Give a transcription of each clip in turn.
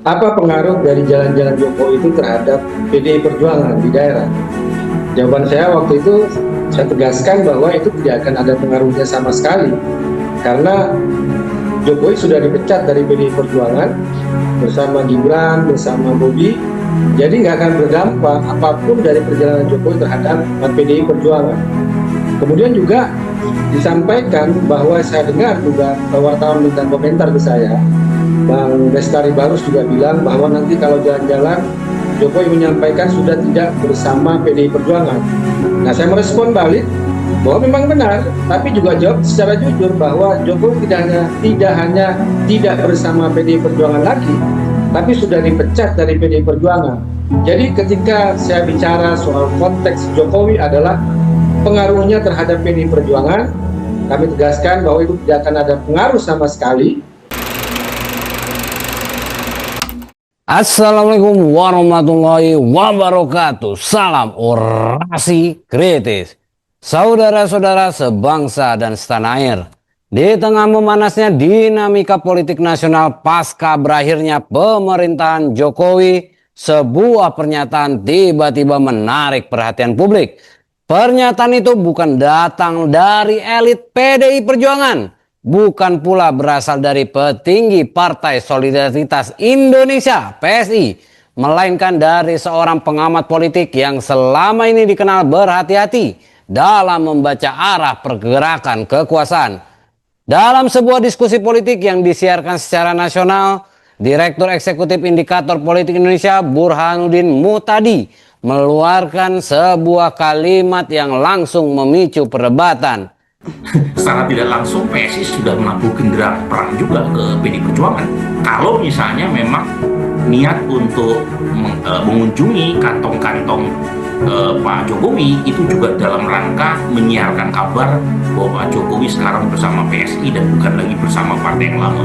Apa pengaruh dari jalan-jalan Jokowi itu terhadap PDI Perjuangan di daerah? Jawaban saya waktu itu, saya tegaskan bahwa itu tidak akan ada pengaruhnya sama sekali. Karena Jokowi sudah dipecat dari PDI Perjuangan bersama Gibran, bersama Bobi, jadi nggak akan berdampak apapun dari perjalanan Jokowi terhadap PDI Perjuangan. Kemudian juga disampaikan bahwa saya dengar juga wartawan minta komentar ke saya, Bang Bestari Barus juga bilang bahwa nanti kalau jalan-jalan Jokowi menyampaikan sudah tidak bersama PDI Perjuangan. Nah, saya merespon balik bahwa memang benar, tapi juga jawab secara jujur bahwa Jokowi tidak hanya tidak bersama PDI Perjuangan lagi, tapi sudah dipecat dari PDI Perjuangan. Jadi ketika saya bicara soal konteks Jokowi adalah pengaruhnya terhadap PDI Perjuangan, kami tegaskan bahwa itu tidak akan ada pengaruh sama sekali. Assalamualaikum warahmatullahi wabarakatuh. Salam orasi kritis. Saudara-saudara sebangsa dan setanah air, di tengah memanasnya dinamika politik nasional pasca berakhirnya pemerintahan Jokowi, sebuah pernyataan tiba-tiba menarik perhatian publik. Pernyataan itu bukan datang dari elit PDI Perjuangan, bukan pula berasal dari petinggi Partai Solidaritas Indonesia (PSI), melainkan dari seorang pengamat politik yang selama ini dikenal berhati-hati dalam membaca arah pergerakan kekuasaan. Dalam sebuah diskusi politik yang disiarkan secara nasional, Direktur Eksekutif Indikator Politik Indonesia Burhanuddin Muhtadi mengeluarkan sebuah kalimat yang langsung memicu perdebatan. Secara tidak langsung PSI sudah menabuh genderang perang juga ke PDI Perjuangan. Kalau misalnya memang niat untuk mengunjungi kantong-kantong Pak Jokowi itu juga dalam rangka menyiarkan kabar bahwa Pak Jokowi sekarang bersama PSI dan bukan lagi bersama partai yang lama.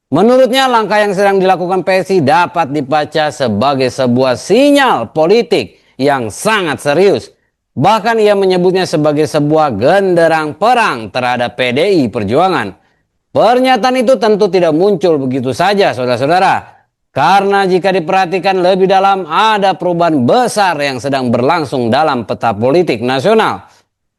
Menurutnya langkah yang sedang dilakukan PSI dapat dibaca sebagai sebuah sinyal politik yang sangat serius. Bahkan ia menyebutnya sebagai sebuah genderang perang terhadap PDI Perjuangan. Pernyataan itu tentu tidak muncul begitu saja, saudara-saudara. Karena jika diperhatikan lebih dalam, ada perubahan besar yang sedang berlangsung dalam peta politik nasional.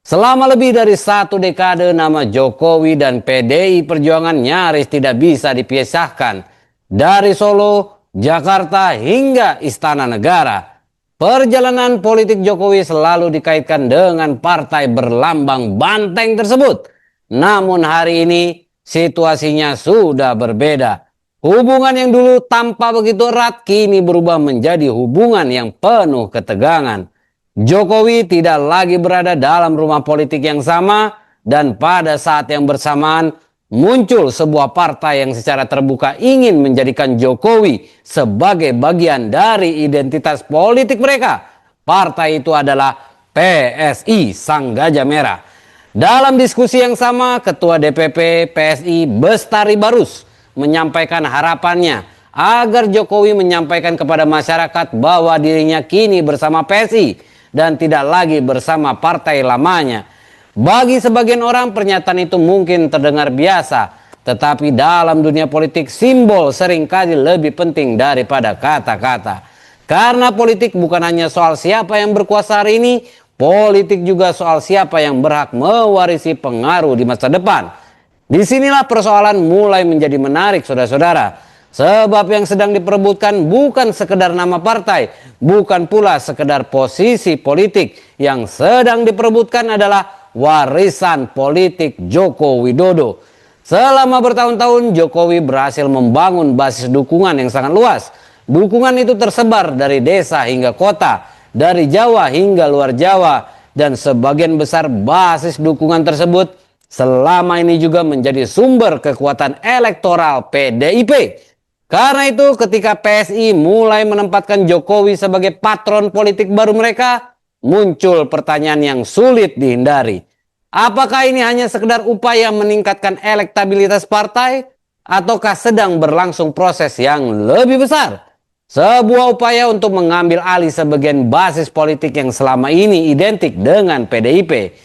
Selama lebih dari satu dekade, nama Jokowi dan PDI Perjuangan nyaris tidak bisa dipisahkan. Dari Solo, Jakarta, hingga Istana Negara. Perjalanan politik Jokowi selalu dikaitkan dengan partai berlambang banteng tersebut. Namun hari ini situasinya sudah berbeda. Hubungan yang dulu tampak begitu erat kini berubah menjadi hubungan yang penuh ketegangan. Jokowi tidak lagi berada dalam rumah politik yang sama, dan pada saat yang bersamaan muncul sebuah partai yang secara terbuka ingin menjadikan Jokowi sebagai bagian dari identitas politik mereka. Partai itu adalah PSI Sang Gajah Merah. Dalam diskusi yang sama, Ketua DPP PSI Bestari Barus menyampaikan harapannya agar Jokowi menyampaikan kepada masyarakat bahwa dirinya kini bersama PSI dan tidak lagi bersama partai lamanya. Bagi sebagian orang pernyataan itu mungkin terdengar biasa, tetapi dalam dunia politik simbol seringkali lebih penting daripada kata-kata. Karena politik bukan hanya soal siapa yang berkuasa hari ini, politik juga soal siapa yang berhak mewarisi pengaruh di masa depan. Disinilah persoalan mulai menjadi menarik, saudara-saudara. Sebab yang sedang diperebutkan bukan sekedar nama partai, bukan pula sekedar posisi politik. Yang sedang diperebutkan adalah warisan politik Joko Widodo. Selama bertahun-tahun Jokowi berhasil membangun basis dukungan yang sangat luas. Dukungan itu tersebar dari desa hingga kota, dari Jawa hingga luar Jawa, dan sebagian besar basis dukungan tersebut selama ini juga menjadi sumber kekuatan elektoral PDIP. Karena itu ketika PSI mulai menempatkan Jokowi sebagai patron politik baru mereka, muncul pertanyaan yang sulit dihindari. Apakah ini hanya sekedar upaya meningkatkan elektabilitas partai, ataukah sedang berlangsung proses yang lebih besar? Sebuah upaya untuk mengambil alih sebagian basis politik yang selama ini identik dengan PDIP.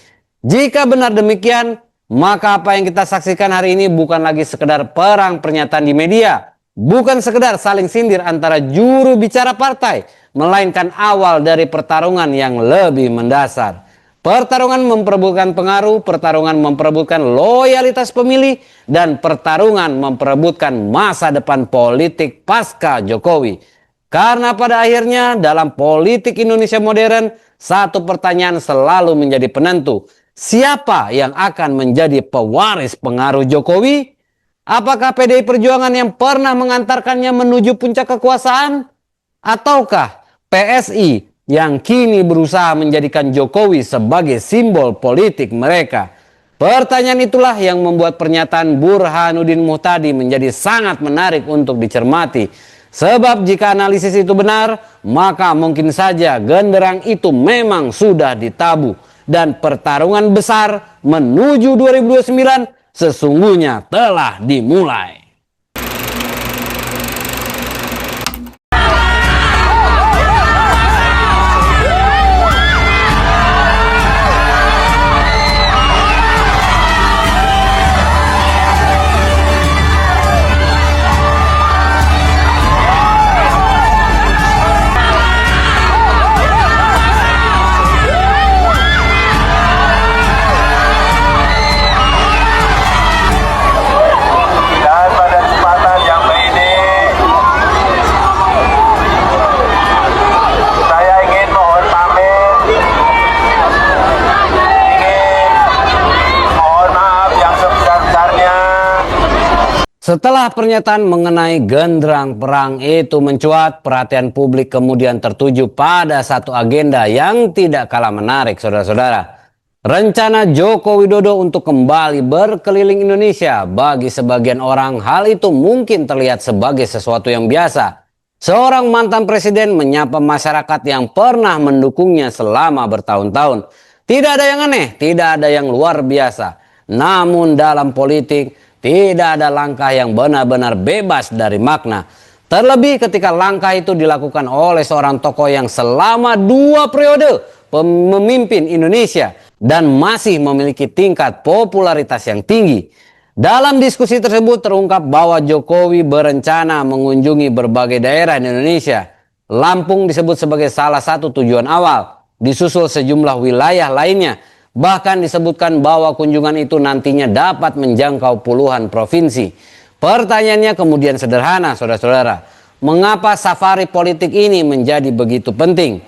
Jika benar demikian, maka apa yang kita saksikan hari ini bukan lagi sekedar perang pernyataan di media, bukan sekedar saling sindir antara juru bicara partai, melainkan awal dari pertarungan yang lebih mendasar. Pertarungan memperebutkan pengaruh, pertarungan memperebutkan loyalitas pemilih, dan pertarungan memperebutkan masa depan politik pasca Jokowi. Karena pada akhirnya dalam politik Indonesia modern, satu pertanyaan selalu menjadi penentu. Siapa yang akan menjadi pewaris pengaruh Jokowi? Apakah PDI Perjuangan yang pernah mengantarkannya menuju puncak kekuasaan? Ataukah PSI yang kini berusaha menjadikan Jokowi sebagai simbol politik mereka? Pertanyaan itulah yang membuat pernyataan Burhanuddin Muhtadi menjadi sangat menarik untuk dicermati. Sebab jika analisis itu benar, maka mungkin saja genderang itu memang sudah ditabuh. Dan pertarungan besar menuju 2029 sesungguhnya telah dimulai. Setelah pernyataan mengenai genderang perang itu mencuat, perhatian publik kemudian tertuju pada satu agenda yang tidak kalah menarik, saudara-saudara. Rencana Joko Widodo untuk kembali berkeliling Indonesia. Bagi sebagian orang, hal itu mungkin terlihat sebagai sesuatu yang biasa. Seorang mantan presiden menyapa masyarakat yang pernah mendukungnya selama bertahun-tahun. Tidak ada yang aneh, tidak ada yang luar biasa. Namun dalam politik, tidak ada langkah yang benar-benar bebas dari makna. Terlebih ketika langkah itu dilakukan oleh seorang tokoh yang selama 2 periode memimpin Indonesia dan masih memiliki tingkat popularitas yang tinggi. Dalam diskusi tersebut terungkap bahwa Jokowi berencana mengunjungi berbagai daerah di Indonesia. Lampung disebut sebagai salah satu tujuan awal, disusul sejumlah wilayah lainnya. Bahkan disebutkan bahwa kunjungan itu nantinya dapat menjangkau puluhan provinsi. Pertanyaannya kemudian sederhana, saudara-saudara. Mengapa safari politik ini menjadi begitu penting?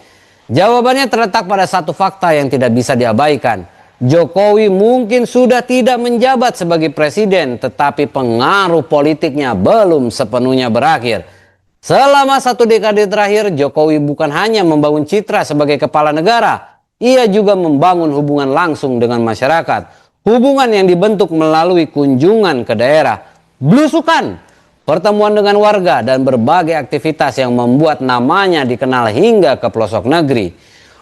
Jawabannya terletak pada satu fakta yang tidak bisa diabaikan. Jokowi mungkin sudah tidak menjabat sebagai presiden, tetapi pengaruh politiknya belum sepenuhnya berakhir. Selama 1 dekade terakhir, Jokowi bukan hanya membangun citra sebagai kepala negara, ia juga membangun hubungan langsung dengan masyarakat. Hubungan yang dibentuk melalui kunjungan ke daerah, belusukan, pertemuan dengan warga, dan berbagai aktivitas yang membuat namanya dikenal hingga ke pelosok negeri.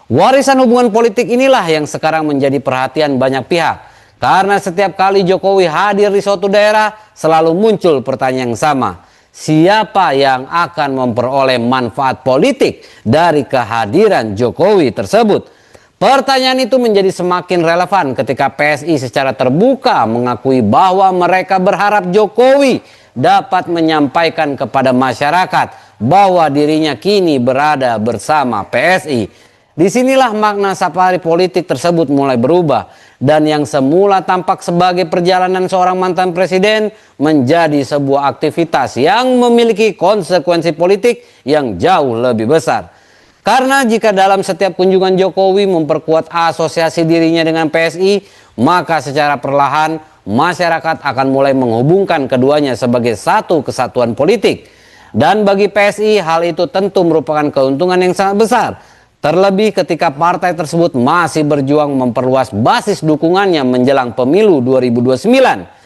Warisan hubungan politik inilah yang sekarang menjadi perhatian banyak pihak. Karena setiap kali Jokowi hadir di suatu daerah, selalu muncul pertanyaan yang sama. Siapa yang akan memperoleh manfaat politik dari kehadiran Jokowi tersebut? Pertanyaan itu menjadi semakin relevan ketika PSI secara terbuka mengakui bahwa mereka berharap Jokowi dapat menyampaikan kepada masyarakat bahwa dirinya kini berada bersama PSI. Disinilah makna safari politik tersebut mulai berubah, dan yang semula tampak sebagai perjalanan seorang mantan presiden menjadi sebuah aktivitas yang memiliki konsekuensi politik yang jauh lebih besar. Karena jika dalam setiap kunjungan Jokowi memperkuat asosiasi dirinya dengan PSI, maka secara perlahan masyarakat akan mulai menghubungkan keduanya sebagai satu kesatuan politik. Dan bagi PSI hal itu tentu merupakan keuntungan yang sangat besar. Terlebih ketika partai tersebut masih berjuang memperluas basis dukungannya menjelang pemilu 2029.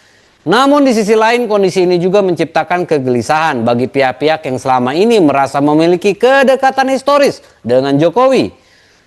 Namun di sisi lain kondisi ini juga menciptakan kegelisahan bagi pihak-pihak yang selama ini merasa memiliki kedekatan historis dengan Jokowi.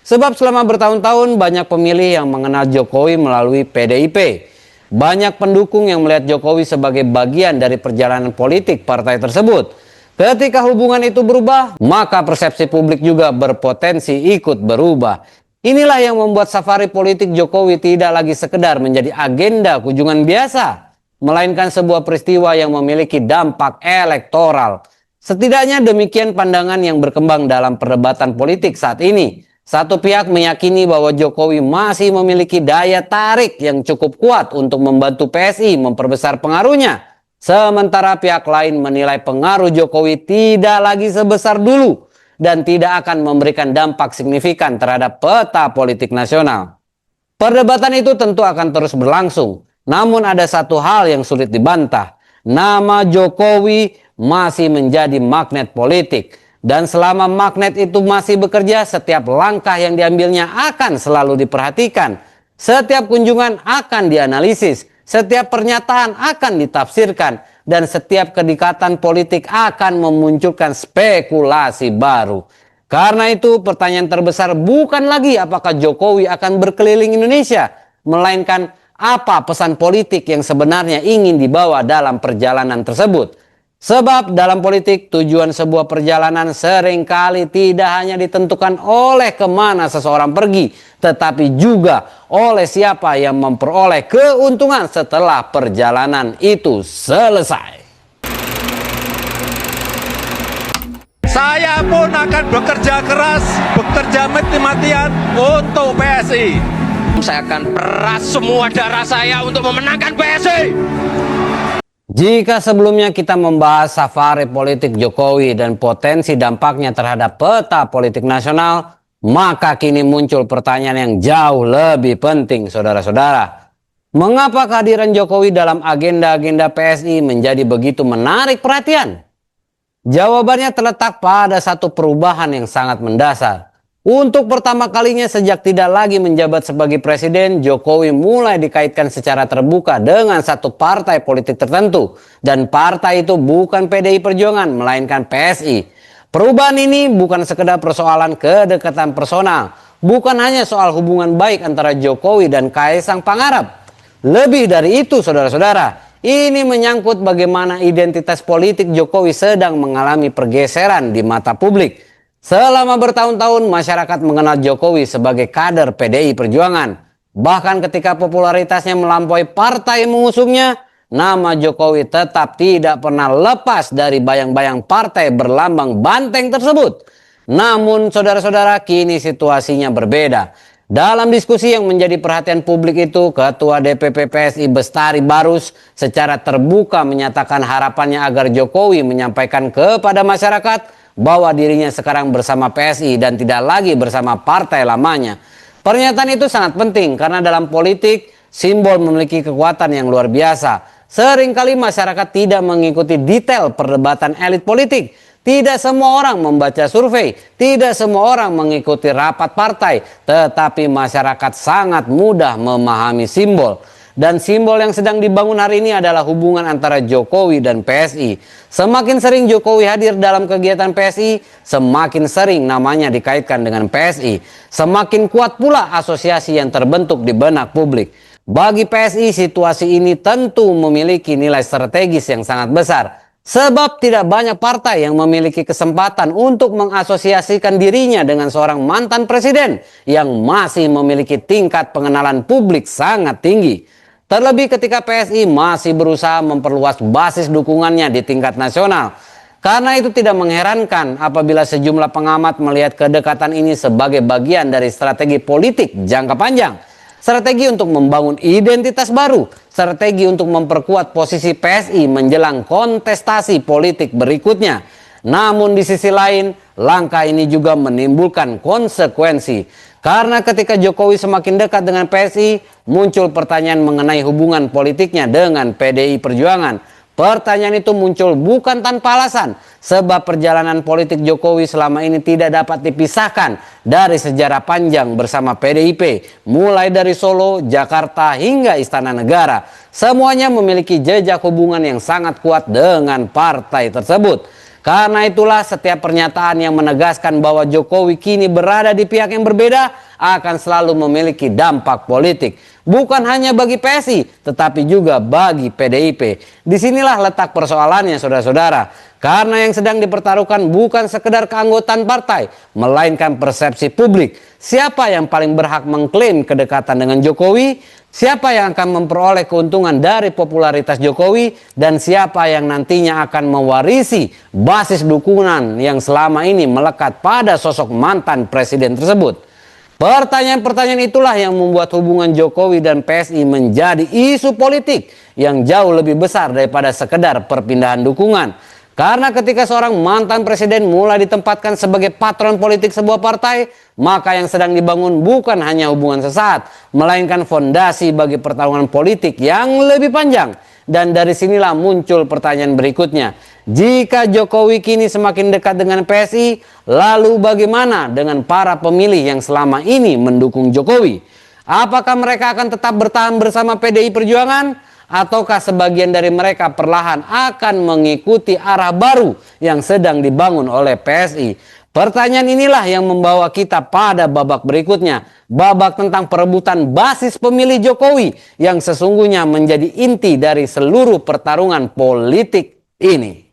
Sebab selama bertahun-tahun banyak pemilih yang mengenal Jokowi melalui PDIP. Banyak pendukung yang melihat Jokowi sebagai bagian dari perjalanan politik partai tersebut. Ketika hubungan itu berubah, maka persepsi publik juga berpotensi ikut berubah. Inilah yang membuat safari politik Jokowi tidak lagi sekedar menjadi agenda kunjungan biasa. melainkan sebuah peristiwa yang memiliki dampak elektoral. Setidaknya demikian pandangan yang berkembang dalam perdebatan politik saat ini. Satu pihak meyakini bahwa Jokowi masih memiliki daya tarik yang cukup kuat untuk membantu PSI memperbesar pengaruhnya. Sementara pihak lain menilai pengaruh Jokowi tidak lagi sebesar dulu dan tidak akan memberikan dampak signifikan terhadap peta politik nasional. Perdebatan itu tentu akan terus berlangsung. Namun ada satu hal yang sulit dibantah. Nama Jokowi masih menjadi magnet politik. Dan selama magnet itu masih bekerja, setiap langkah yang diambilnya akan selalu diperhatikan. Setiap kunjungan akan dianalisis, setiap pernyataan akan ditafsirkan, dan setiap kedekatan politik akan memunculkan spekulasi baru. Karena itu pertanyaan terbesar bukan lagi apakah Jokowi akan berkeliling Indonesia, melainkan apa pesan politik yang sebenarnya ingin dibawa dalam perjalanan tersebut. Sebab dalam politik tujuan sebuah perjalanan seringkali tidak hanya ditentukan oleh kemana seseorang pergi, tetapi juga oleh siapa yang memperoleh keuntungan setelah perjalanan itu selesai. Saya pun akan bekerja keras, bekerja mati-matian untuk PSI. Saya akan peras semua darah saya untuk memenangkan PSI. Jika sebelumnya kita membahas safari politik Jokowi dan potensi dampaknya terhadap peta politik nasional, maka kini muncul pertanyaan yang jauh lebih penting, saudara-saudara. Mengapa kehadiran Jokowi dalam agenda-agenda PSI menjadi begitu menarik perhatian? Jawabannya terletak pada satu perubahan yang sangat mendasar. Untuk pertama kalinya sejak tidak lagi menjabat sebagai presiden, Jokowi mulai dikaitkan secara terbuka dengan satu partai politik tertentu. Dan partai itu bukan PDI Perjuangan, melainkan PSI. Perubahan ini bukan sekedar persoalan kedekatan personal. Bukan hanya soal hubungan baik antara Jokowi dan Kaisang Pangarep. Lebih dari itu, saudara-saudara, ini menyangkut bagaimana identitas politik Jokowi sedang mengalami pergeseran di mata publik. Selama bertahun-tahun masyarakat mengenal Jokowi sebagai kader PDI Perjuangan. Bahkan ketika popularitasnya melampaui partai mengusungnya, nama Jokowi tetap tidak pernah lepas dari bayang-bayang partai berlambang banteng tersebut. Namun saudara-saudara, kini situasinya berbeda. Dalam diskusi yang menjadi perhatian publik itu, Ketua DPP PSI Bestari Barus secara terbuka menyatakan harapannya agar Jokowi menyampaikan kepada masyarakat bahwa dirinya sekarang bersama PSI dan tidak lagi bersama partai lamanya. Pernyataan itu sangat penting karena dalam politik simbol memiliki kekuatan yang luar biasa. Seringkali masyarakat tidak mengikuti detail perdebatan elit politik. Tidak semua orang membaca survei, tidak semua orang mengikuti rapat partai, tetapi masyarakat sangat mudah memahami simbol. Dan simbol yang sedang dibangun hari ini adalah hubungan antara Jokowi dan PSI. Semakin sering Jokowi hadir dalam kegiatan PSI, semakin sering namanya dikaitkan dengan PSI. Semakin kuat pula asosiasi yang terbentuk di benak publik. Bagi PSI, situasi ini tentu memiliki nilai strategis yang sangat besar. Sebab tidak banyak partai yang memiliki kesempatan untuk mengasosiasikan dirinya dengan seorang mantan presiden yang masih memiliki tingkat pengenalan publik sangat tinggi. Terlebih ketika PSI masih berusaha memperluas basis dukungannya di tingkat nasional. Karena itu tidak mengherankan apabila sejumlah pengamat melihat kedekatan ini sebagai bagian dari strategi politik jangka panjang. Strategi untuk membangun identitas baru. Strategi untuk memperkuat posisi PSI menjelang kontestasi politik berikutnya. Namun di sisi lain, langkah ini juga menimbulkan konsekuensi. Karena ketika Jokowi semakin dekat dengan PSI, muncul pertanyaan mengenai hubungan politiknya dengan PDI Perjuangan. Pertanyaan itu muncul bukan tanpa alasan, sebab perjalanan politik Jokowi selama ini tidak dapat dipisahkan dari sejarah panjang bersama PDIP, mulai dari Solo, Jakarta, hingga Istana Negara. Semuanya memiliki jejak hubungan yang sangat kuat dengan partai tersebut. Karena itulah setiap pernyataan yang menegaskan bahwa Jokowi kini berada di pihak yang berbeda akan selalu memiliki dampak politik. Bukan hanya bagi PSI, tetapi juga bagi PDIP. Disinilah letak persoalannya, saudara-saudara. Karena yang sedang dipertaruhkan bukan sekedar keanggotaan partai, melainkan persepsi publik. Siapa yang paling berhak mengklaim kedekatan dengan Jokowi? Siapa yang akan memperoleh keuntungan dari popularitas Jokowi dan siapa yang nantinya akan mewarisi basis dukungan yang selama ini melekat pada sosok mantan presiden tersebut. Pertanyaan-pertanyaan itulah yang membuat hubungan Jokowi dan PSI menjadi isu politik yang jauh lebih besar daripada sekedar perpindahan dukungan. Karena ketika seorang mantan presiden mulai ditempatkan sebagai patron politik sebuah partai, maka yang sedang dibangun bukan hanya hubungan sesaat, melainkan fondasi bagi pertarungan politik yang lebih panjang. Dan dari sinilah muncul pertanyaan berikutnya. Jika Jokowi kini semakin dekat dengan PSI, lalu bagaimana dengan para pemilih yang selama ini mendukung Jokowi? Apakah mereka akan tetap bertahan bersama PDI Perjuangan? Ataukah sebagian dari mereka perlahan akan mengikuti arah baru yang sedang dibangun oleh PSI? Pertanyaan inilah yang membawa kita pada babak berikutnya. Babak tentang perebutan basis pemilih Jokowi yang sesungguhnya menjadi inti dari seluruh pertarungan politik ini.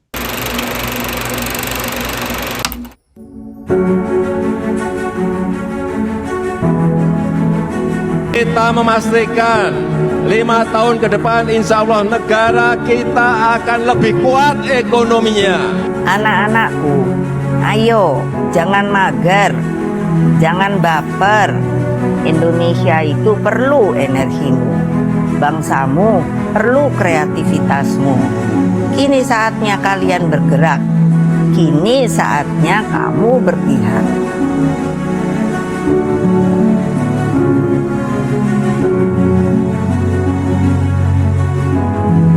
Kita memastikan 5 tahun ke depan insya Allah negara kita akan lebih kuat ekonominya. Anak-anakku, ayo jangan mager, jangan baper. Indonesia itu perlu energimu, bangsamu perlu kreativitasmu. Kini saatnya kalian bergerak, kini saatnya kamu berpihak.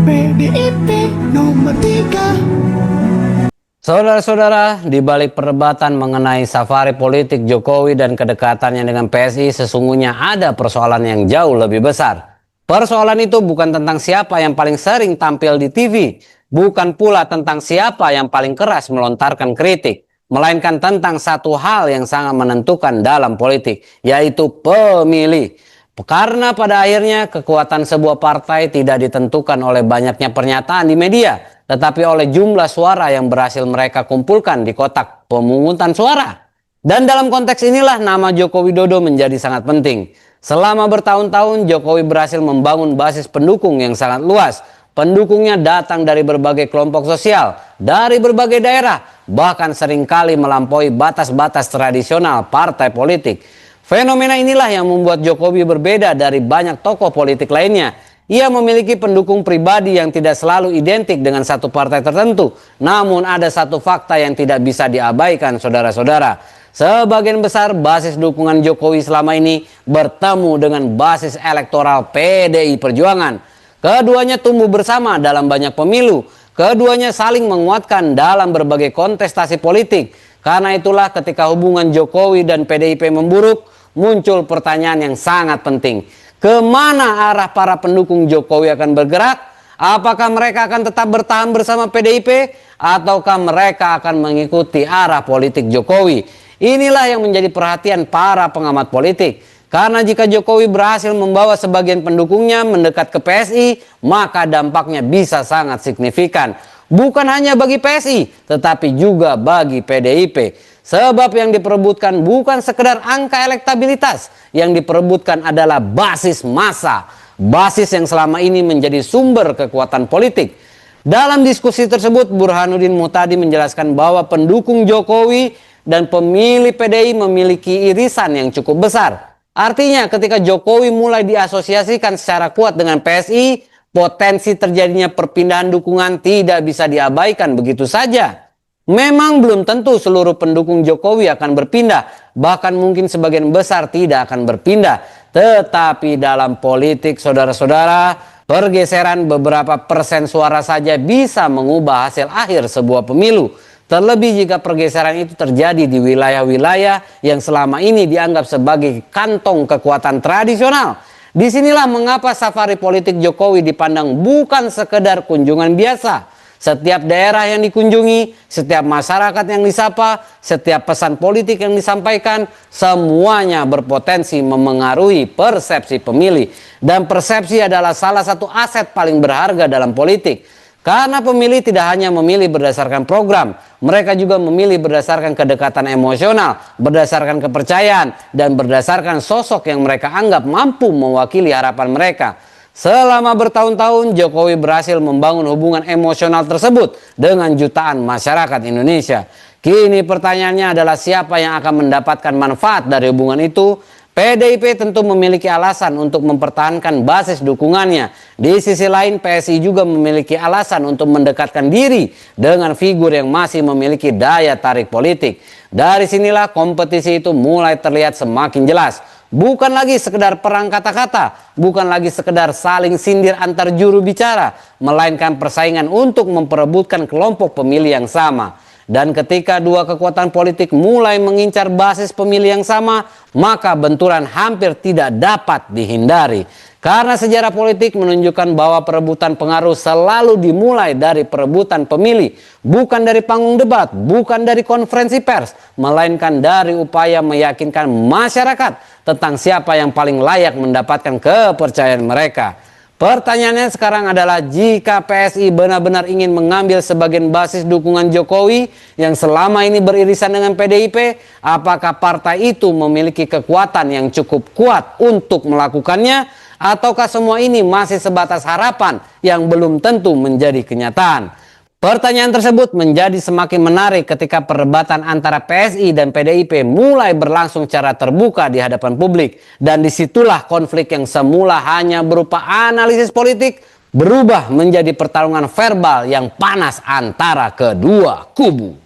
PDIP nomor 3. Saudara-saudara, di balik perdebatan mengenai safari politik Jokowi dan kedekatannya dengan PSI, sesungguhnya ada persoalan yang jauh lebih besar. Persoalan itu bukan tentang siapa yang paling sering tampil di TV, bukan pula tentang siapa yang paling keras melontarkan kritik, melainkan tentang satu hal yang sangat menentukan dalam politik, yaitu pemilih. Karena pada akhirnya kekuatan sebuah partai tidak ditentukan oleh banyaknya pernyataan di media, tetapi oleh jumlah suara yang berhasil mereka kumpulkan di kotak pemungutan suara. Dan dalam konteks inilah nama Joko Widodo menjadi sangat penting. Selama bertahun-tahun Jokowi berhasil membangun basis pendukung yang sangat luas. Pendukungnya datang dari berbagai kelompok sosial, dari berbagai daerah, bahkan seringkali melampaui batas-batas tradisional partai politik. Fenomena inilah yang membuat Jokowi berbeda dari banyak tokoh politik lainnya. Ia memiliki pendukung pribadi yang tidak selalu identik dengan satu partai tertentu. Namun ada satu fakta yang tidak bisa diabaikan, saudara-saudara. Sebagian besar basis dukungan Jokowi selama ini bertemu dengan basis elektoral PDI Perjuangan. Keduanya tumbuh bersama dalam banyak pemilu. Keduanya saling menguatkan dalam berbagai kontestasi politik. Karena itulah ketika hubungan Jokowi dan PDIP memburuk, muncul pertanyaan yang sangat penting. Kemana arah para pendukung Jokowi akan bergerak? Apakah mereka akan tetap bertahan bersama PDIP? Ataukah mereka akan mengikuti arah politik Jokowi? Inilah yang menjadi perhatian para pengamat politik. Karena jika Jokowi berhasil membawa sebagian pendukungnya mendekat ke PSI, maka dampaknya bisa sangat signifikan. Bukan hanya bagi PSI, tetapi juga bagi PDIP. Sebab yang diperebutkan bukan sekedar angka elektabilitas, yang diperebutkan adalah basis massa, basis yang selama ini menjadi sumber kekuatan politik. Dalam diskusi tersebut, Burhanuddin Muhtadi menjelaskan bahwa pendukung Jokowi dan pemilih PDI memiliki irisan yang cukup besar. Artinya ketika Jokowi mulai diasosiasikan secara kuat dengan PSI, potensi terjadinya perpindahan dukungan tidak bisa diabaikan begitu saja. Memang belum tentu seluruh pendukung Jokowi akan berpindah, bahkan mungkin sebagian besar tidak akan berpindah. Tetapi dalam politik, saudara-saudara, pergeseran beberapa persen suara saja bisa mengubah hasil akhir sebuah pemilu. Terlebih jika pergeseran itu terjadi di wilayah-wilayah yang selama ini dianggap sebagai kantong kekuatan tradisional. Disinilah mengapa safari politik Jokowi dipandang bukan sekedar kunjungan biasa. Setiap daerah yang dikunjungi, setiap masyarakat yang disapa, setiap pesan politik yang disampaikan, semuanya berpotensi memengaruhi persepsi pemilih. Dan persepsi adalah salah satu aset paling berharga dalam politik. Karena pemilih tidak hanya memilih berdasarkan program, mereka juga memilih berdasarkan kedekatan emosional, berdasarkan kepercayaan, dan berdasarkan sosok yang mereka anggap mampu mewakili harapan mereka. Selama bertahun-tahun, Jokowi berhasil membangun hubungan emosional tersebut dengan jutaan masyarakat Indonesia. Kini pertanyaannya adalah siapa yang akan mendapatkan manfaat dari hubungan itu? PDIP tentu memiliki alasan untuk mempertahankan basis dukungannya. Di sisi lain, PSI juga memiliki alasan untuk mendekatkan diri dengan figur yang masih memiliki daya tarik politik. Dari sinilah kompetisi itu mulai terlihat semakin jelas. Bukan lagi sekedar perang kata-kata, bukan lagi sekedar saling sindir antar juru bicara, melainkan persaingan untuk memperebutkan kelompok pemilih yang sama. Dan ketika dua kekuatan politik mulai mengincar basis pemilih yang sama, maka benturan hampir tidak dapat dihindari. Karena sejarah politik menunjukkan bahwa perebutan pengaruh selalu dimulai dari perebutan pemilih, bukan dari panggung debat, bukan dari konferensi pers, melainkan dari upaya meyakinkan masyarakat tentang siapa yang paling layak mendapatkan kepercayaan mereka. Pertanyaannya sekarang adalah, jika PSI benar-benar ingin mengambil sebagian basis dukungan Jokowi yang selama ini beririsan dengan PDIP, apakah partai itu memiliki kekuatan yang cukup kuat untuk melakukannya? Ataukah semua ini masih sebatas harapan yang belum tentu menjadi kenyataan? Pertanyaan tersebut menjadi semakin menarik ketika perdebatan antara PSI dan PDIP mulai berlangsung secara terbuka di hadapan publik. Dan disitulah konflik yang semula hanya berupa analisis politik berubah menjadi pertarungan verbal yang panas antara kedua kubu.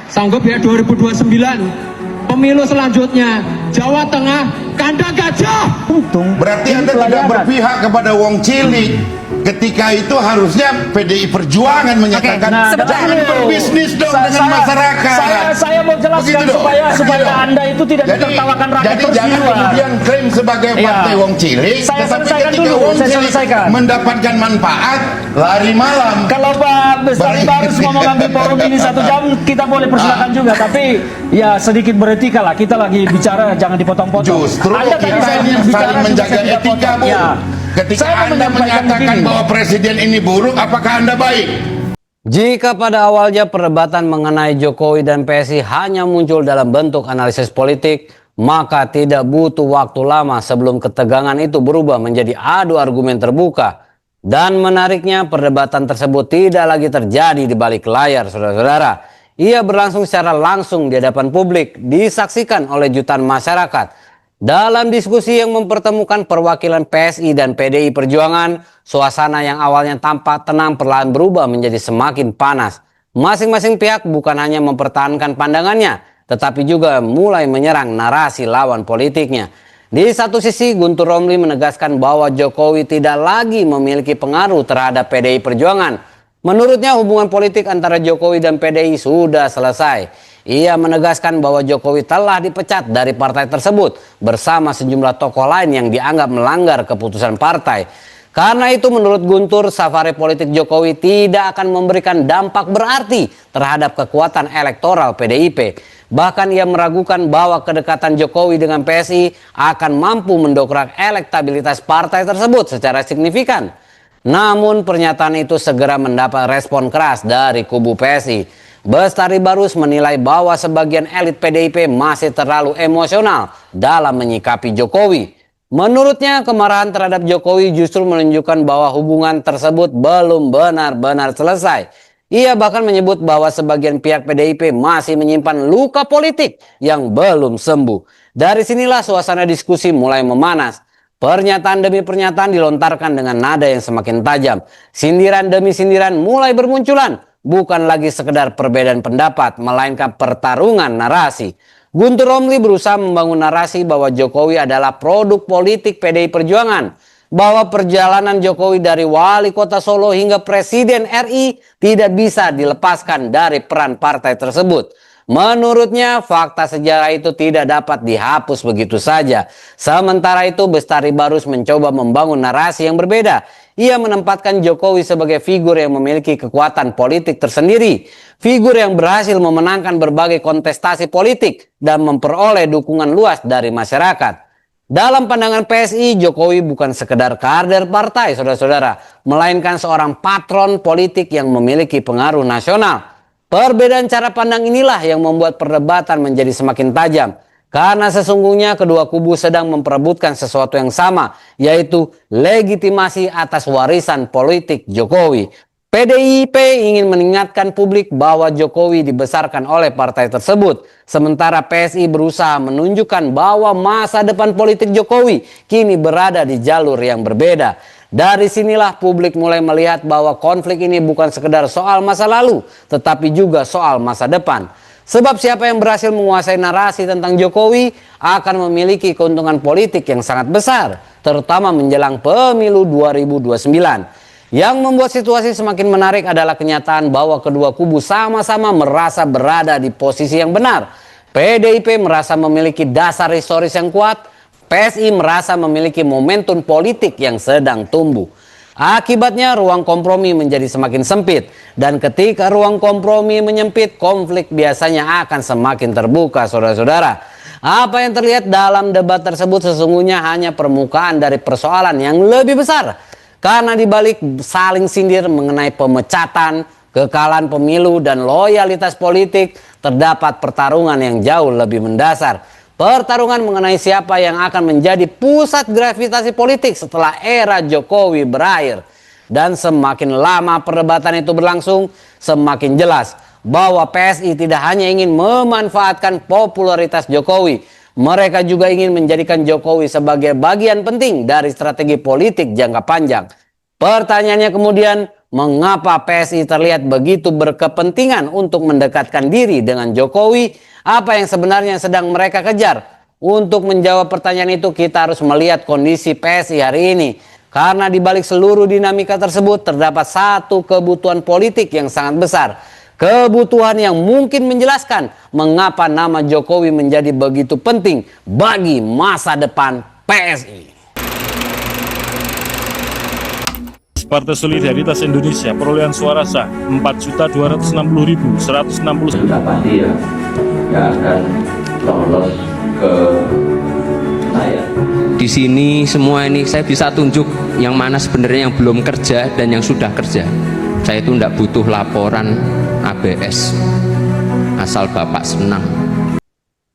Sanggup ya 2029 pemilu selanjutnya Jawa Tengah kandang gajah. Berarti Anda tidak berpihak kepada wong cilik. Ketika itu harusnya PDI Perjuangan menyatakan jangan berbisnis dong dengan masyarakat. Saya mau jelaskan supaya Anda itu tidak ditertawakan rakyat jadi terus jangan kemudian klaim sebagai partai wong cilik, Saya tetapi selesaikan ketika dulu, wong saya cilik selesaikan. mendapatkan manfaat lari malam. Kalau Pak Bestari Barus mau mengambil forum ini 1 jam, kita boleh persilakan juga. Tapi ya sedikit beretika lah. Kita lagi bicara, jangan dipotong-potong. Justru Anda tadi kita ini bicara saling juga menjaga saya tidak etika, potong. Bu. Ya. Ketika Saya Anda menyampaikan menyatakan begini. bahwa presiden ini buruk, apakah Anda baik? Jika pada awalnya perdebatan mengenai Jokowi dan PSI hanya muncul dalam bentuk analisis politik, maka tidak butuh waktu lama sebelum ketegangan itu berubah menjadi adu argumen terbuka. Dan menariknya, perdebatan tersebut tidak lagi terjadi di balik layar, saudara-saudara. Ia berlangsung secara langsung di hadapan publik, disaksikan oleh jutaan masyarakat. Dalam diskusi yang mempertemukan perwakilan PSI dan PDI Perjuangan, suasana yang awalnya tampak tenang perlahan berubah menjadi semakin panas. Masing-masing pihak bukan hanya mempertahankan pandangannya, tetapi juga mulai menyerang narasi lawan politiknya. Di satu sisi, Guntur Romli menegaskan bahwa Jokowi tidak lagi memiliki pengaruh terhadap PDI Perjuangan. Menurutnya, hubungan politik antara Jokowi dan PDI sudah selesai. Ia menegaskan bahwa Jokowi telah dipecat dari partai tersebut bersama sejumlah tokoh lain yang dianggap melanggar keputusan partai. Karena itu, menurut Guntur, safari politik Jokowi tidak akan memberikan dampak berarti terhadap kekuatan elektoral PDIP. Bahkan ia meragukan bahwa kedekatan Jokowi dengan PSI akan mampu mendongkrak elektabilitas partai tersebut secara signifikan. Namun pernyataan itu segera mendapat respon keras dari kubu PSI. Bestari Barus menilai bahwa sebagian elit PDIP masih terlalu emosional dalam menyikapi Jokowi. Menurutnya, kemarahan terhadap Jokowi justru menunjukkan bahwa hubungan tersebut belum benar-benar selesai. Ia bahkan menyebut bahwa sebagian pihak PDIP masih menyimpan luka politik yang belum sembuh. Dari sinilah suasana diskusi mulai memanas. Pernyataan demi pernyataan dilontarkan dengan nada yang semakin tajam. Sindiran demi sindiran mulai bermunculan. Bukan lagi sekedar perbedaan pendapat, melainkan pertarungan narasi. Guntur Romli berusaha membangun narasi bahwa Jokowi adalah produk politik PDI Perjuangan. Bahwa perjalanan Jokowi dari wali kota Solo hingga presiden RI tidak bisa dilepaskan dari peran partai tersebut. Menurutnya, fakta sejarah itu tidak dapat dihapus begitu saja. Sementara itu, Bestari Barus mencoba membangun narasi yang berbeda. Ia menempatkan Jokowi sebagai figur yang memiliki kekuatan politik tersendiri. Figur yang berhasil memenangkan berbagai kontestasi politik dan memperoleh dukungan luas dari masyarakat. Dalam pandangan PSI, Jokowi bukan sekedar kader partai, saudara-saudara, melainkan seorang patron politik yang memiliki pengaruh nasional. Perbedaan cara pandang inilah yang membuat perdebatan menjadi semakin tajam. Karena sesungguhnya kedua kubu sedang memperebutkan sesuatu yang sama, yaitu legitimasi atas warisan politik Jokowi. PDIP ingin mengingatkan publik bahwa Jokowi dibesarkan oleh partai tersebut. Sementara PSI berusaha menunjukkan bahwa masa depan politik Jokowi kini berada di jalur yang berbeda. Dari sinilah publik mulai melihat bahwa konflik ini bukan sekedar soal masa lalu, tetapi juga soal masa depan. Sebab siapa yang berhasil menguasai narasi tentang Jokowi akan memiliki keuntungan politik yang sangat besar, terutama menjelang pemilu 2029. Yang membuat situasi semakin menarik adalah kenyataan bahwa kedua kubu sama-sama merasa berada di posisi yang benar. PDIP merasa memiliki dasar historis yang kuat, PSI merasa memiliki momentum politik yang sedang tumbuh. Akibatnya ruang kompromi menjadi semakin sempit, dan ketika ruang kompromi menyempit, konflik biasanya akan semakin terbuka, saudara-saudara. Apa yang terlihat dalam debat tersebut sesungguhnya hanya permukaan dari persoalan yang lebih besar. Karena dibalik saling sindir mengenai pemecatan, kekalahan pemilu, dan loyalitas politik, terdapat pertarungan yang jauh lebih mendasar. Pertarungan mengenai siapa yang akan menjadi pusat gravitasi politik setelah era Jokowi berakhir. Dan semakin lama perdebatan itu berlangsung, semakin jelas bahwa PSI tidak hanya ingin memanfaatkan popularitas Jokowi, mereka juga ingin menjadikan Jokowi sebagai bagian penting dari strategi politik jangka panjang. Pertanyaannya kemudian, mengapa PSI terlihat begitu berkepentingan untuk mendekatkan diri dengan Jokowi? Apa yang sebenarnya sedang mereka kejar? Untuk menjawab pertanyaan itu, kita harus melihat kondisi PSI hari ini. Karena di balik seluruh dinamika tersebut terdapat satu kebutuhan politik yang sangat besar. Kebutuhan yang mungkin menjelaskan mengapa nama Jokowi menjadi begitu penting bagi masa depan PSI. Partai Solidaritas Indonesia perolehan suara sah 4.260.160. Sudah pasti ya nggak akan lolos ke saya. Di sini semua ini saya bisa tunjuk yang mana sebenarnya yang belum kerja dan yang sudah kerja. Saya itu tidak butuh laporan ABS, asal Bapak senang.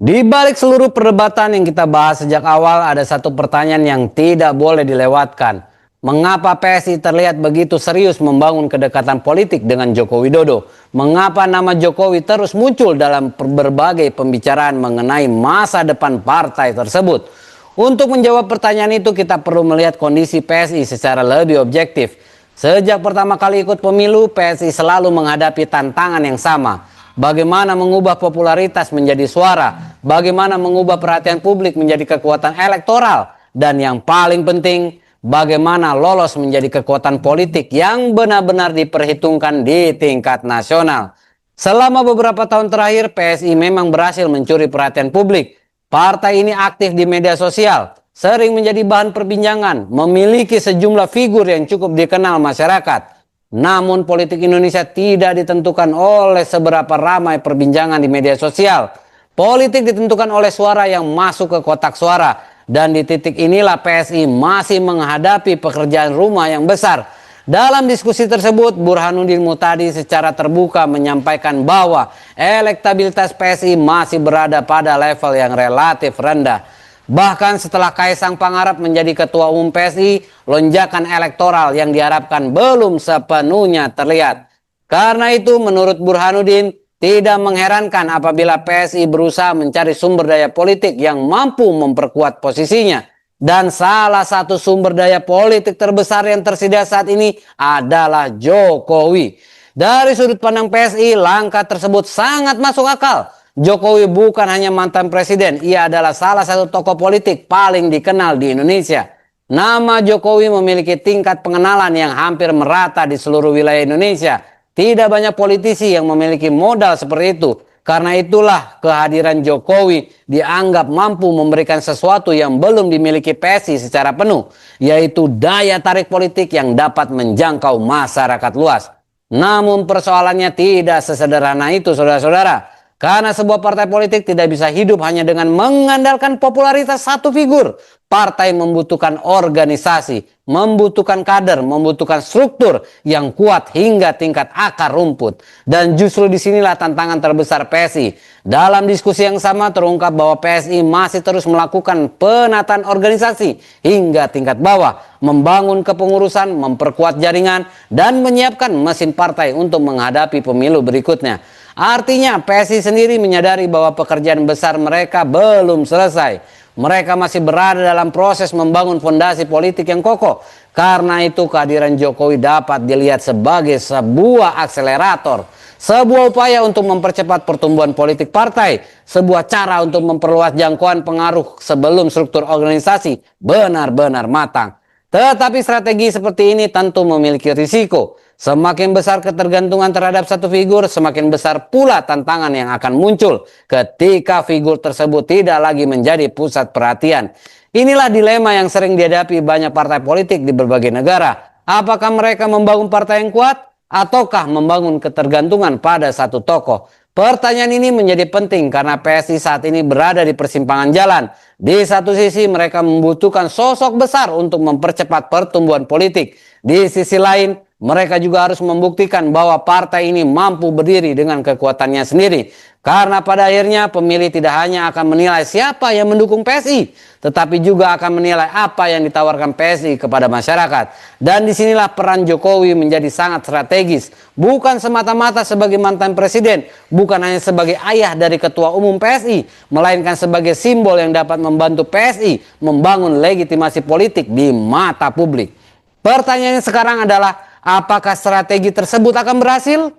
Di balik seluruh perdebatan yang kita bahas sejak awal, ada satu pertanyaan yang tidak boleh dilewatkan. Mengapa PSI terlihat begitu serius membangun kedekatan politik dengan Joko Widodo? Mengapa nama Jokowi terus muncul dalam berbagai pembicaraan mengenai masa depan partai tersebut? Untuk menjawab pertanyaan itu, kita perlu melihat kondisi PSI secara lebih objektif. Sejak pertama kali ikut pemilu, PSI selalu menghadapi tantangan yang sama. Bagaimana mengubah popularitas menjadi suara, bagaimana mengubah perhatian publik menjadi kekuatan elektoral, dan yang paling penting, bagaimana lolos menjadi kekuatan politik yang benar-benar diperhitungkan di tingkat nasional. Selama beberapa tahun terakhir, PSI memang berhasil mencuri perhatian publik. Partai ini aktif di media sosial, sering menjadi bahan perbincangan, memiliki sejumlah figur yang cukup dikenal masyarakat. Namun politik Indonesia tidak ditentukan oleh seberapa ramai perbincangan di media sosial. Politik ditentukan oleh suara yang masuk ke kotak suara. Dan di titik inilah PSI masih menghadapi pekerjaan rumah yang besar. Dalam diskusi tersebut, Burhanuddin Muhtadi secara terbuka menyampaikan bahwa elektabilitas PSI masih berada pada level yang relatif rendah. Bahkan setelah Kaisang Pangarep menjadi ketua umum PSI, lonjakan elektoral yang diharapkan belum sepenuhnya terlihat. Karena itu menurut Burhanuddin, tidak mengherankan apabila PSI berusaha mencari sumber daya politik yang mampu memperkuat posisinya. Dan salah satu sumber daya politik terbesar yang tersedia saat ini adalah Jokowi. Dari sudut pandang PSI, langkah tersebut sangat masuk akal. Jokowi bukan hanya mantan presiden, ia adalah salah satu tokoh politik paling dikenal di Indonesia. Nama Jokowi memiliki tingkat pengenalan yang hampir merata di seluruh wilayah Indonesia. Tidak banyak politisi yang memiliki modal seperti itu. Karena itulah kehadiran Jokowi dianggap mampu memberikan sesuatu yang belum dimiliki PSI secara penuh, yaitu daya tarik politik yang dapat menjangkau masyarakat luas. Namun persoalannya tidak sesederhana itu, saudara-saudara. Karena sebuah partai politik tidak bisa hidup hanya dengan mengandalkan popularitas satu figur. Partai membutuhkan organisasi, membutuhkan kader, membutuhkan struktur yang kuat hingga tingkat akar rumput. Dan justru disinilah tantangan terbesar PSI. Dalam diskusi yang sama terungkap bahwa PSI masih terus melakukan penataan organisasi hingga tingkat bawah, membangun kepengurusan, memperkuat jaringan, dan menyiapkan mesin partai untuk menghadapi pemilu berikutnya. Artinya PSI sendiri menyadari bahwa pekerjaan besar mereka belum selesai. Mereka masih berada dalam proses membangun fondasi politik yang kokoh. Karena itu kehadiran Jokowi dapat dilihat sebagai sebuah akselerator, sebuah upaya untuk mempercepat pertumbuhan politik partai, sebuah cara untuk memperluas jangkauan pengaruh sebelum struktur organisasi benar-benar matang. Tetapi strategi seperti ini tentu memiliki risiko. Semakin besar ketergantungan terhadap satu figur, semakin besar pula tantangan yang akan muncul ketika figur tersebut tidak lagi menjadi pusat perhatian. Inilah dilema yang sering dihadapi banyak partai politik di berbagai negara. Apakah mereka membangun partai yang kuat ataukah membangun ketergantungan pada satu tokoh? Pertanyaan ini menjadi penting karena PSI saat ini berada di persimpangan jalan. Di satu sisi mereka membutuhkan sosok besar untuk mempercepat pertumbuhan politik. Di sisi lain mereka juga harus membuktikan bahwa partai ini mampu berdiri dengan kekuatannya sendiri. Karena pada akhirnya pemilih tidak hanya akan menilai siapa yang mendukung PSI, tetapi juga akan menilai apa yang ditawarkan PSI kepada masyarakat. Dan disinilah peran Jokowi menjadi sangat strategis. Bukan semata-mata sebagai mantan presiden, bukan hanya sebagai ayah dari ketua umum PSI, melainkan sebagai simbol yang dapat membantu PSI membangun legitimasi politik di mata publik. Pertanyaannya sekarang adalah, apakah strategi tersebut akan berhasil?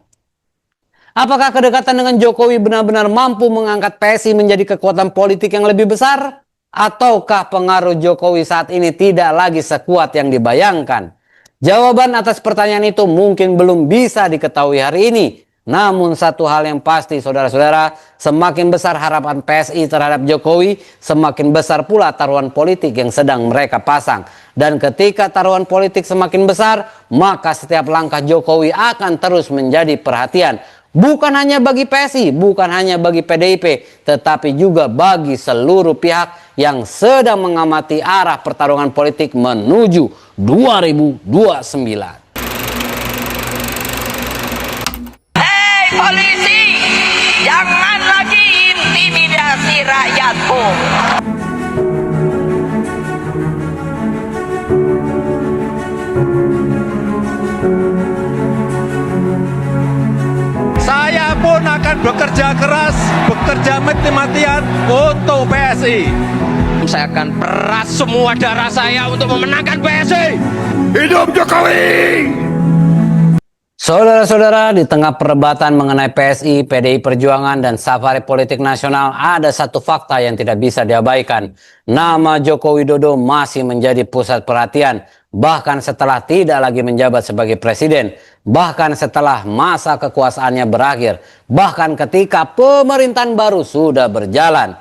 Apakah kedekatan dengan Jokowi benar-benar mampu mengangkat PSI menjadi kekuatan politik yang lebih besar? Ataukah pengaruh Jokowi saat ini tidak lagi sekuat yang dibayangkan? Jawaban atas pertanyaan itu mungkin belum bisa diketahui hari ini. Namun satu hal yang pasti saudara-saudara, semakin besar harapan PSI terhadap Jokowi, semakin besar pula taruhan politik yang sedang mereka pasang. Dan ketika taruhan politik semakin besar, maka setiap langkah Jokowi akan terus menjadi perhatian. Bukan hanya bagi PSI, bukan hanya bagi PDIP, tetapi juga bagi seluruh pihak yang sedang mengamati arah pertarungan politik menuju 2029. Polisi, jangan lagi intimidasi rakyatku. Saya pun akan bekerja keras, bekerja mati-matian untuk PSI. Saya akan peras semua darah saya untuk memenangkan PSI. Hidup Jokowi! Saudara-saudara, di tengah perdebatan mengenai PSI, PDI Perjuangan, dan safari politik nasional, ada satu fakta yang tidak bisa diabaikan. Nama Joko Widodo masih menjadi pusat perhatian, bahkan setelah tidak lagi menjabat sebagai presiden, bahkan setelah masa kekuasaannya berakhir, bahkan ketika pemerintahan baru sudah berjalan.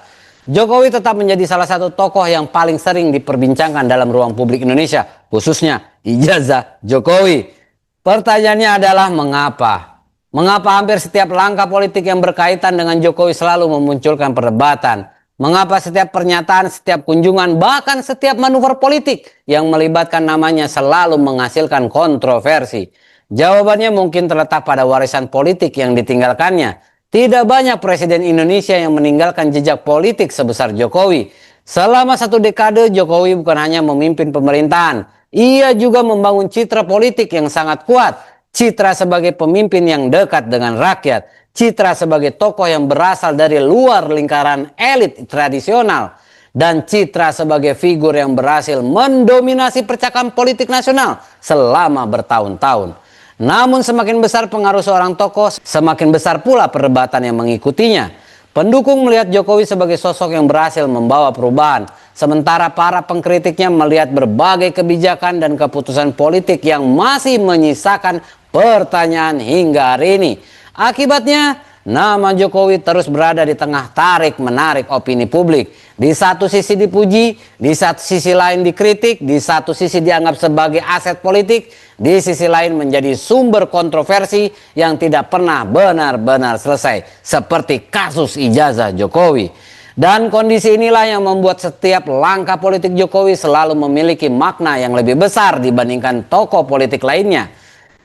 Jokowi tetap menjadi salah satu tokoh yang paling sering diperbincangkan dalam ruang publik Indonesia, khususnya ijazah Jokowi. Pertanyaannya adalah mengapa? Mengapa hampir setiap langkah politik yang berkaitan dengan Jokowi selalu memunculkan perdebatan? Mengapa setiap pernyataan, setiap kunjungan, bahkan setiap manuver politik yang melibatkan namanya selalu menghasilkan kontroversi? Jawabannya mungkin terletak pada warisan politik yang ditinggalkannya. Tidak banyak presiden Indonesia yang meninggalkan jejak politik sebesar Jokowi. Selama satu dekade, Jokowi bukan hanya memimpin pemerintahan, ia juga membangun citra politik yang sangat kuat, citra sebagai pemimpin yang dekat dengan rakyat, citra sebagai tokoh yang berasal dari luar lingkaran elit tradisional, dan citra sebagai figur yang berhasil mendominasi percakapan politik nasional selama bertahun-tahun. Namun semakin besar pengaruh seorang tokoh, semakin besar pula perdebatan yang mengikutinya. Pendukung melihat Jokowi sebagai sosok yang berhasil membawa perubahan, sementara para pengkritiknya melihat berbagai kebijakan dan keputusan politik yang masih menyisakan pertanyaan hingga hari ini. Akibatnya, nama Jokowi terus berada di tengah tarik-menarik opini publik. Di satu sisi dipuji, di satu sisi lain dikritik, di satu sisi dianggap sebagai aset politik, di sisi lain menjadi sumber kontroversi yang tidak pernah benar-benar selesai, seperti kasus ijazah Jokowi. Dan kondisi inilah yang membuat setiap langkah politik Jokowi selalu memiliki makna yang lebih besar dibandingkan tokoh politik lainnya.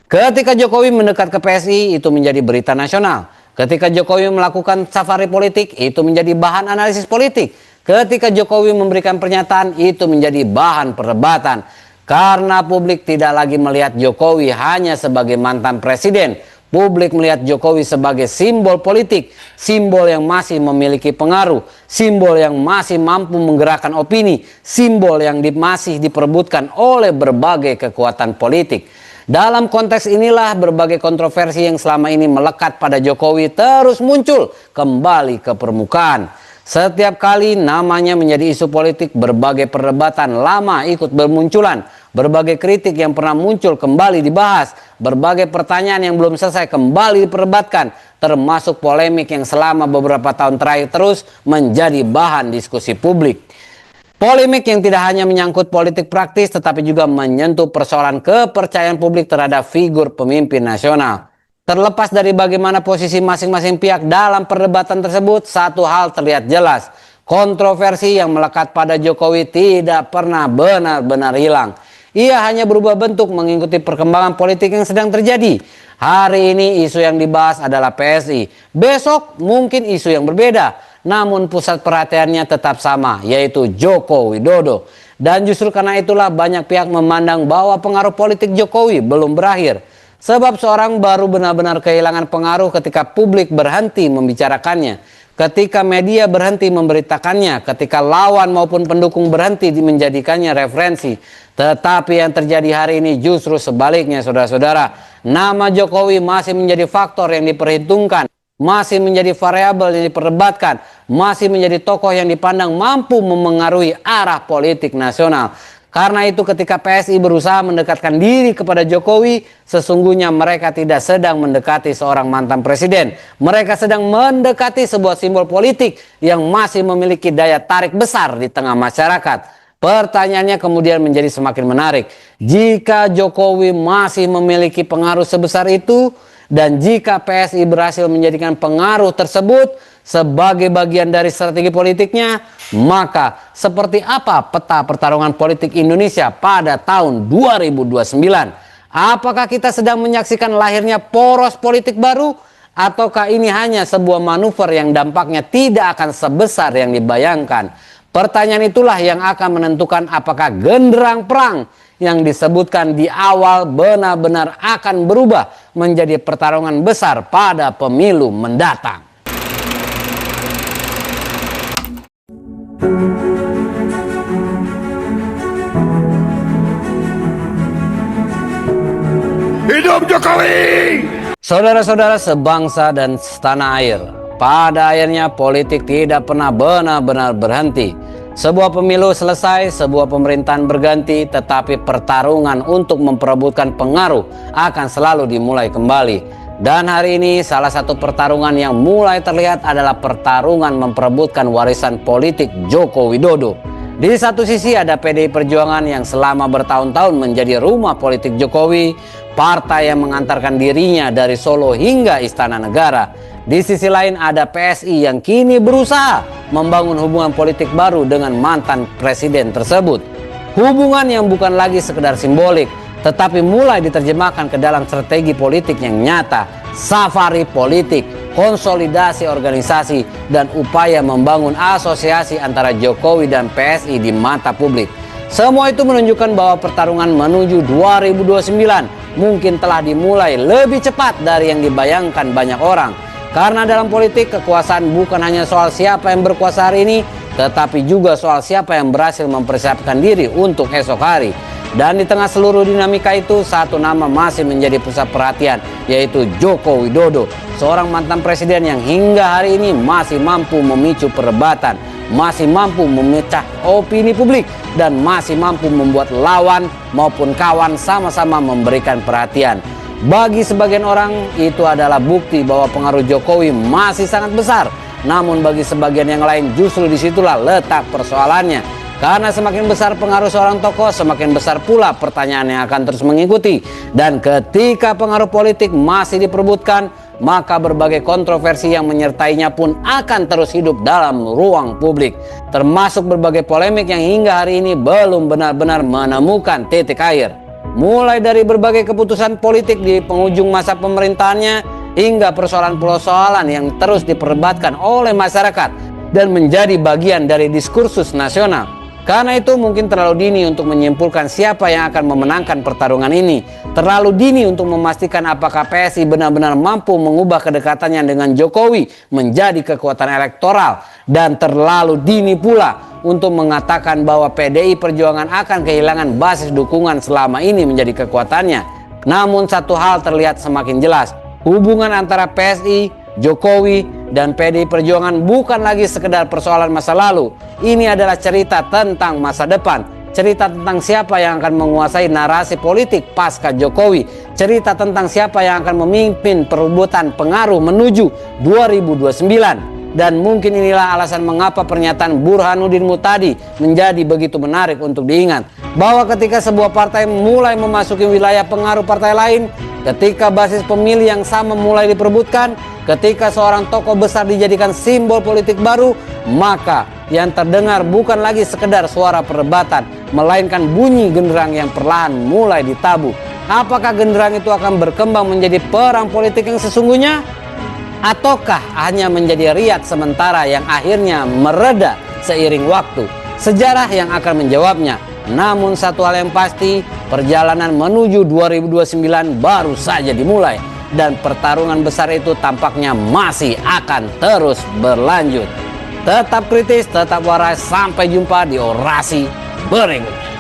Ketika Jokowi mendekat ke PSI, itu menjadi berita nasional. Ketika Jokowi melakukan safari politik, itu menjadi bahan analisis politik. Ketika Jokowi memberikan pernyataan, itu menjadi bahan perdebatan. Karena publik tidak lagi melihat Jokowi hanya sebagai mantan presiden. Publik melihat Jokowi sebagai simbol politik, simbol yang masih memiliki pengaruh, simbol yang masih mampu menggerakkan opini, simbol yang masih diperebutkan oleh berbagai kekuatan politik. Dalam konteks inilah berbagai kontroversi yang selama ini melekat pada Jokowi terus muncul kembali ke permukaan. Setiap kali namanya menjadi isu politik, berbagai perdebatan lama ikut bermunculan. Berbagai kritik yang pernah muncul kembali dibahas. Berbagai pertanyaan yang belum selesai kembali diperdebatkan. Termasuk polemik yang selama beberapa tahun terakhir terus menjadi bahan diskusi publik. Polemik yang tidak hanya menyangkut politik praktis tetapi juga menyentuh persoalan kepercayaan publik terhadap figur pemimpin nasional. Terlepas dari bagaimana posisi masing-masing pihak dalam perdebatan tersebut, satu hal terlihat jelas. Kontroversi yang melekat pada Jokowi tidak pernah benar-benar hilang. Ia hanya berubah bentuk mengikuti perkembangan politik yang sedang terjadi. Hari ini isu yang dibahas adalah PSI. Besok mungkin isu yang berbeda. Namun pusat perhatiannya tetap sama, yaitu Joko Widodo. Dan justru karena itulah banyak pihak memandang bahwa pengaruh politik Jokowi belum berakhir. Sebab seorang baru benar-benar kehilangan pengaruh ketika publik berhenti membicarakannya, ketika media berhenti memberitakannya, ketika lawan maupun pendukung berhenti menjadikannya referensi. Tetapi yang terjadi hari ini justru sebaliknya, saudara-saudara. Nama Jokowi masih menjadi faktor yang diperhitungkan, masih menjadi variabel yang diperdebatkan, masih menjadi tokoh yang dipandang mampu memengaruhi arah politik nasional. Karena itu ketika PSI berusaha mendekatkan diri kepada Jokowi, sesungguhnya mereka tidak sedang mendekati seorang mantan presiden. Mereka sedang mendekati sebuah simbol politik yang masih memiliki daya tarik besar di tengah masyarakat. Pertanyaannya kemudian menjadi semakin menarik. Jika Jokowi masih memiliki pengaruh sebesar itu, dan jika PSI berhasil menjadikan pengaruh tersebut sebagai bagian dari strategi politiknya, maka seperti apa peta pertarungan politik Indonesia pada tahun 2029? Apakah kita sedang menyaksikan lahirnya poros politik baru? Ataukah ini hanya sebuah manuver yang dampaknya tidak akan sebesar yang dibayangkan? Pertanyaan itulah yang akan menentukan apakah genderang perang yang disebutkan di awal benar-benar akan berubah menjadi pertarungan besar pada pemilu mendatang. Hidup Jokowi! Saudara-saudara sebangsa dan setanah air, pada akhirnya politik tidak pernah benar-benar berhenti. Sebuah pemilu selesai, sebuah pemerintahan berganti, tetapi pertarungan untuk memperebutkan pengaruh akan selalu dimulai kembali. Dan hari ini salah satu pertarungan yang mulai terlihat adalah pertarungan memperebutkan warisan politik Joko Widodo. Di satu sisi ada PDI Perjuangan yang selama bertahun-tahun menjadi rumah politik Jokowi, partai yang mengantarkan dirinya dari Solo hingga Istana Negara. Di sisi lain ada PSI yang kini berusaha membangun hubungan politik baru dengan mantan presiden tersebut. Hubungan yang bukan lagi sekedar simbolik, tetapi mulai diterjemahkan ke dalam strategi politik yang nyata, safari politik, konsolidasi organisasi, dan upaya membangun asosiasi antara Jokowi dan PSI di mata publik. Semua itu menunjukkan bahwa pertarungan menuju 2029 mungkin telah dimulai lebih cepat dari yang dibayangkan banyak orang. Karena dalam politik, kekuasaan bukan hanya soal siapa yang berkuasa hari ini, tetapi juga soal siapa yang berhasil mempersiapkan diri untuk esok hari. Dan di tengah seluruh dinamika itu, satu nama masih menjadi pusat perhatian, yaitu Joko Widodo. Seorang mantan presiden yang hingga hari ini masih mampu memicu perdebatan, masih mampu memecah opini publik, dan masih mampu membuat lawan maupun kawan sama-sama memberikan perhatian. Bagi sebagian orang itu adalah bukti bahwa pengaruh Jokowi masih sangat besar. Namun bagi sebagian yang lain justru disitulah letak persoalannya. Karena semakin besar pengaruh seorang tokoh, semakin besar pula pertanyaan yang akan terus mengikuti. Dan ketika pengaruh politik masih diperebutkan, maka berbagai kontroversi yang menyertainya pun akan terus hidup dalam ruang publik, termasuk berbagai polemik yang hingga hari ini belum benar-benar menemukan titik air. Mulai dari berbagai keputusan politik di penghujung masa pemerintahannya, hingga persoalan-persoalan yang terus diperdebatkan oleh masyarakat dan menjadi bagian dari diskursus nasional. Karena itu mungkin terlalu dini untuk menyimpulkan siapa yang akan memenangkan pertarungan ini. Terlalu dini untuk memastikan apakah PSI benar-benar mampu mengubah kedekatannya dengan Jokowi menjadi kekuatan elektoral. Dan terlalu dini pula untuk mengatakan bahwa PDI Perjuangan akan kehilangan basis dukungan selama ini menjadi kekuatannya. Namun satu hal terlihat semakin jelas. Hubungan antara PSI, Jokowi, dan PDI Perjuangan bukan lagi sekedar persoalan masa lalu. Ini adalah cerita tentang masa depan. Cerita tentang siapa yang akan menguasai narasi politik pasca Jokowi. Cerita tentang siapa yang akan memimpin perebutan pengaruh menuju 2029. Dan mungkin inilah alasan mengapa pernyataan Burhanuddin Muhtadi menjadi begitu menarik untuk diingat. Bahwa ketika sebuah partai mulai memasuki wilayah pengaruh partai lain, ketika basis pemilih yang sama mulai diperebutkan, ketika seorang tokoh besar dijadikan simbol politik baru, maka yang terdengar bukan lagi sekedar suara perdebatan, melainkan bunyi genderang yang perlahan mulai ditabuh. Apakah genderang itu akan berkembang menjadi perang politik yang sesungguhnya? Ataukah hanya menjadi riak sementara yang akhirnya mereda seiring waktu? Sejarah yang akan menjawabnya. Namun satu hal yang pasti, perjalanan menuju 2029 baru saja dimulai. Dan pertarungan besar itu tampaknya masih akan terus berlanjut. Tetap kritis, tetap waras, sampai jumpa di orasi berikutnya.